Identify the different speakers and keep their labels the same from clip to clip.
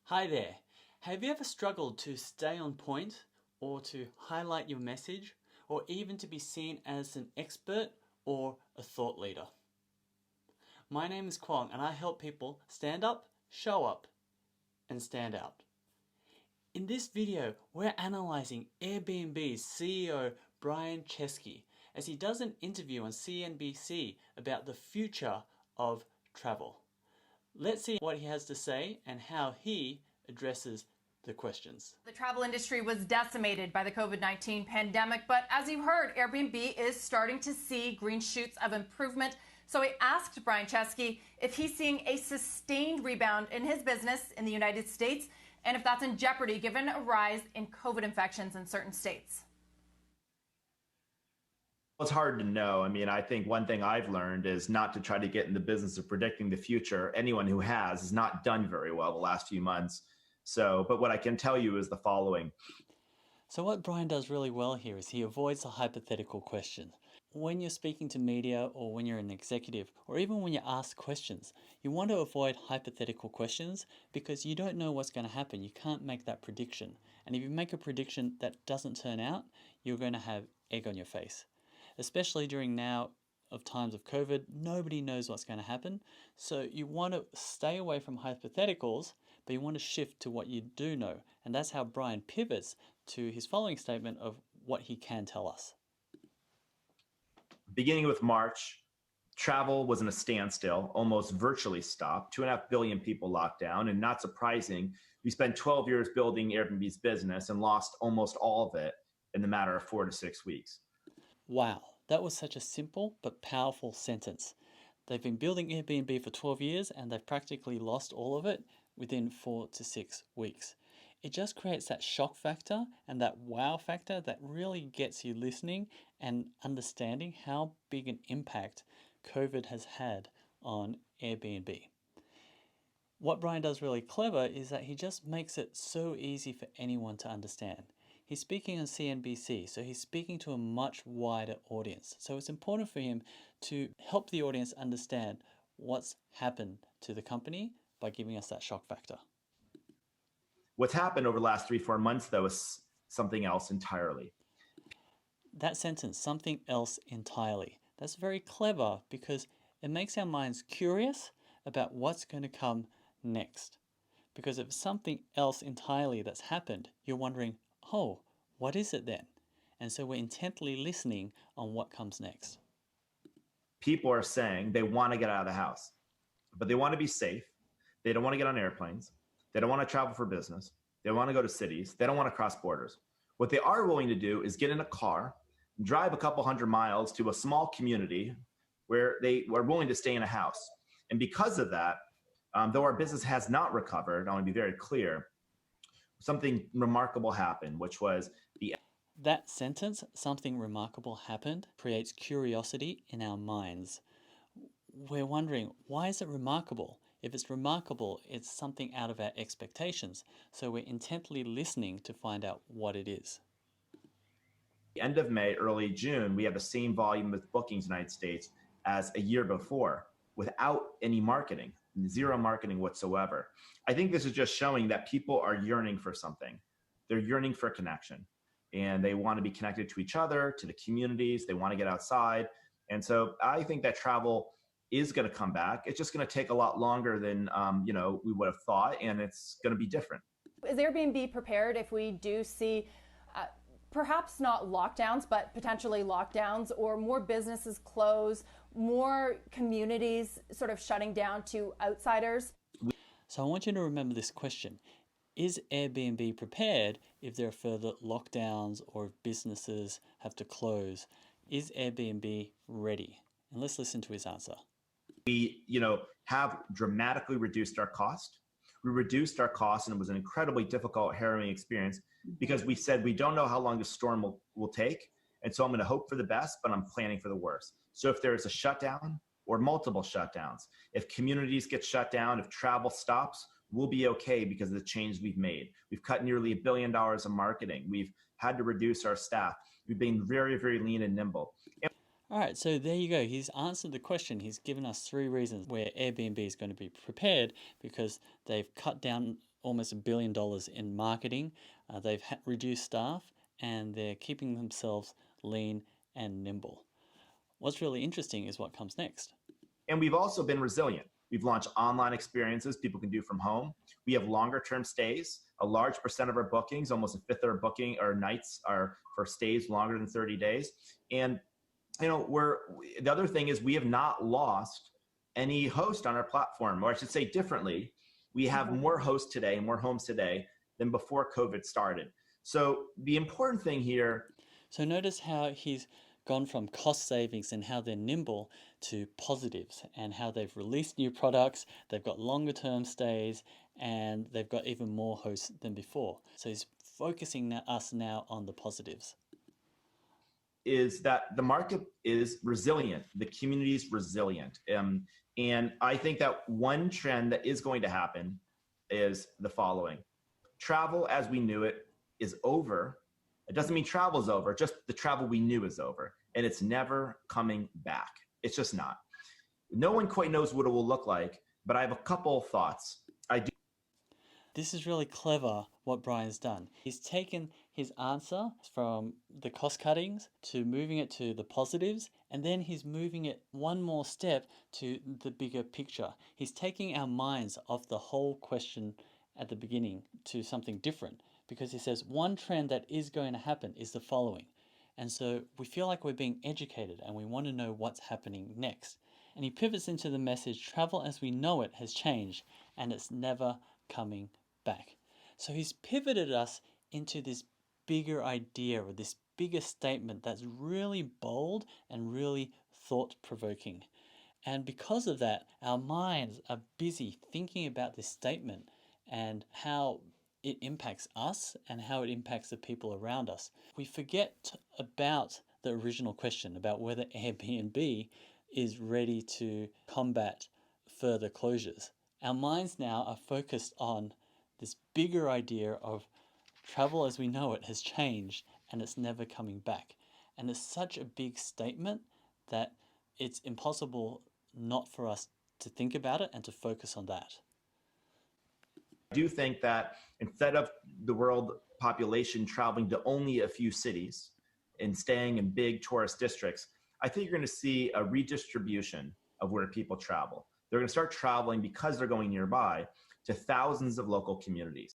Speaker 1: Hi there. Have you ever struggled to stay on point or to highlight your message or even to be seen as an expert or a thought leader? My name is Kwong and I help people stand up, show up and stand out. In this video, we're analysing Airbnb's CEO Brian Chesky as he does an interview on CNBC about the future of travel. Let's see what he has to say and how he addresses the questions.
Speaker 2: The travel industry was decimated by the COVID-19 pandemic, but as you heard, Airbnb is starting to see green shoots of improvement. So I asked Brian Chesky if he's seeing a sustained rebound in his business in the United States and if that's in jeopardy given a rise in COVID infections in certain states.
Speaker 3: It's hard to know. I think one thing I've learned is not to try to get in the business of predicting the future. Anyone who has not done very well the last few months. But what I can tell you is the following.
Speaker 1: So what Brian does really well here is he avoids the hypothetical question. When you're speaking to media or when you're an executive or even when you're asked questions, you want to avoid hypothetical questions because you don't know what's going to happen. You can't make that prediction. And if you make a prediction that doesn't turn out, you're going to have egg on your face. Especially during now of times of COVID, nobody knows what's going to happen. So you want to stay away from hypotheticals, but you want to shift to what you do know. And that's how Brian pivots to his following statement of what he can tell us.
Speaker 3: Beginning with March, travel was in a standstill, almost virtually stopped. 2.5 billion people locked down. And not surprising, we spent 12 years building Airbnb's business and lost almost all of it in the matter of 4 to 6 weeks.
Speaker 1: Wow, that was such a simple but powerful sentence. They've been building Airbnb for 12 years and they've practically lost all of it within 4 to 6 weeks. It just creates that shock factor and that wow factor that really gets you listening and understanding how big an impact COVID has had on Airbnb. What Brian does really clever is that he just makes it so easy for anyone to understand. He's speaking on CNBC, so he's speaking to a much wider audience. So it's important for him to help the audience understand what's happened to the company by giving us that shock factor.
Speaker 3: What's happened over the last 3-4 months, though, is something else entirely.
Speaker 1: That sentence, something else entirely, that's very clever because it makes our minds curious about what's going to come next. Because if something else entirely that's happened, you're wondering, oh, what is it then? And so we're intently listening on what comes next.
Speaker 3: People are saying they want to get out of the house, but they want to be safe. They don't want to get on airplanes. They don't want to travel for business. They want to go to cities. They don't want to cross borders. What they are willing to do is get in a car, drive a couple hundred miles to a small community where they are willing to stay in a house. And because of that, though our business has not recovered, I want to be very clear, something remarkable happened, which was
Speaker 1: that sentence, something remarkable happened, creates curiosity in our minds. We're wondering, why is it remarkable? If it's remarkable, it's something out of our expectations. So we're intently listening to find out what it is.
Speaker 3: End of May, early June, we have the same volume of bookings in the United States as a year before without any marketing, zero marketing whatsoever. I think this is just showing that people are yearning for something. They're yearning for connection and they want to be connected to each other, to the communities. They want to get outside. And so I think that travel is going to come back. It's just going to take a lot longer than we would have thought, and it's going to be different.
Speaker 2: Is Airbnb prepared if we do see perhaps not lockdowns, but potentially lockdowns or more businesses close, more communities sort of shutting down to outsiders?
Speaker 1: So I want you to remember this question. Is Airbnb prepared if there are further lockdowns or if businesses have to close? Is Airbnb ready? And let's listen to his answer.
Speaker 3: We, have dramatically reduced our cost. We reduced our cost, and it was an incredibly difficult, harrowing experience because we said we don't know how long the storm will take. And so I'm going to hope for the best, but I'm planning for the worst. So if there's a shutdown or multiple shutdowns, if communities get shut down, if travel stops, we'll be okay because of the change we've made. We've cut nearly $1 billion of marketing. We've had to reduce our staff. We've been very, very lean and nimble.
Speaker 1: All right, so there you go. He's answered the question. He's given us 3 reasons where Airbnb is going to be prepared because they've cut down almost $1 billion in marketing. They've reduced staff and they're keeping themselves lean and nimble. What's really interesting is what comes next.
Speaker 3: And we've also been resilient. We've launched online experiences people can do from home. We have longer term stays. A large percent of our bookings, almost a fifth of our booking or nights, are for stays longer than 30 days. And the other thing is we have not lost any host on our platform, or I should say differently, we have more hosts today, more homes today than before COVID started. So the important thing here.
Speaker 1: So notice how he's gone from cost savings and how they're nimble to positives, and how they've released new products, they've got longer term stays, and they've got even more hosts than before. So he's focusing us now on the positives.
Speaker 3: Is that the market is resilient, the community is resilient. And I think that one trend that is going to happen is the following. Travel as we knew it is over. It doesn't mean travel is over, just the travel we knew is over. And it's never coming back. It's just not. No one quite knows what it will look like, but I have a couple of thoughts.
Speaker 1: This is really clever what Brian's done. He's taken his answer from the cost cuttings to moving it to the positives, and then he's moving it one more step to the bigger picture. He's taking our minds off the whole question at the beginning to something different, because he says one trend that is going to happen is the following. And so we feel like we're being educated and we want to know what's happening next. And he pivots into the message, travel as we know it has changed and it's never coming back. So he's pivoted us into this bigger idea, or this bigger statement that's really bold and really thought-provoking. And because of that, our minds are busy thinking about this statement and how it impacts us and how it impacts the people around us. We forget about the original question about whether Airbnb is ready to combat further closures. Our minds now are focused on this bigger idea of travel as we know it has changed and it's never coming back. And it's such a big statement that it's impossible not for us to think about it and to focus on that.
Speaker 3: I do think that instead of the world population traveling to only a few cities and staying in big tourist districts, I think you're going to see a redistribution of where people travel. They're going to start traveling, because they're going nearby, to thousands of local communities.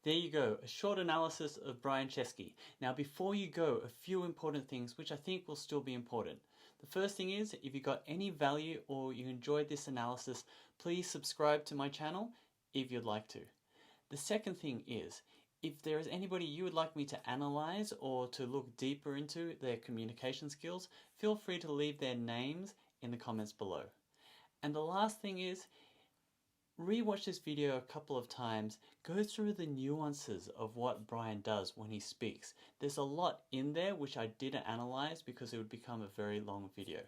Speaker 1: There you go, a short analysis of Brian Chesky. Now before you go, a few important things which I think will still be important. The first thing is, if you got any value or you enjoyed this analysis, please subscribe to my channel if you'd like to. The second thing is, if there is anybody you would like me to analyze or to look deeper into their communication skills, feel free to leave their names in the comments below. And the last thing is, rewatch this video a couple of times, go through the nuances of what Brian does when he speaks. There's a lot in there which I didn't analyze because it would become a very long video.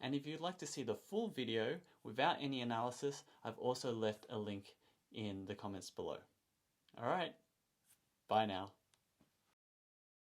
Speaker 1: And if you'd like to see the full video without any analysis, I've also left a link in the comments below. Alright, bye now.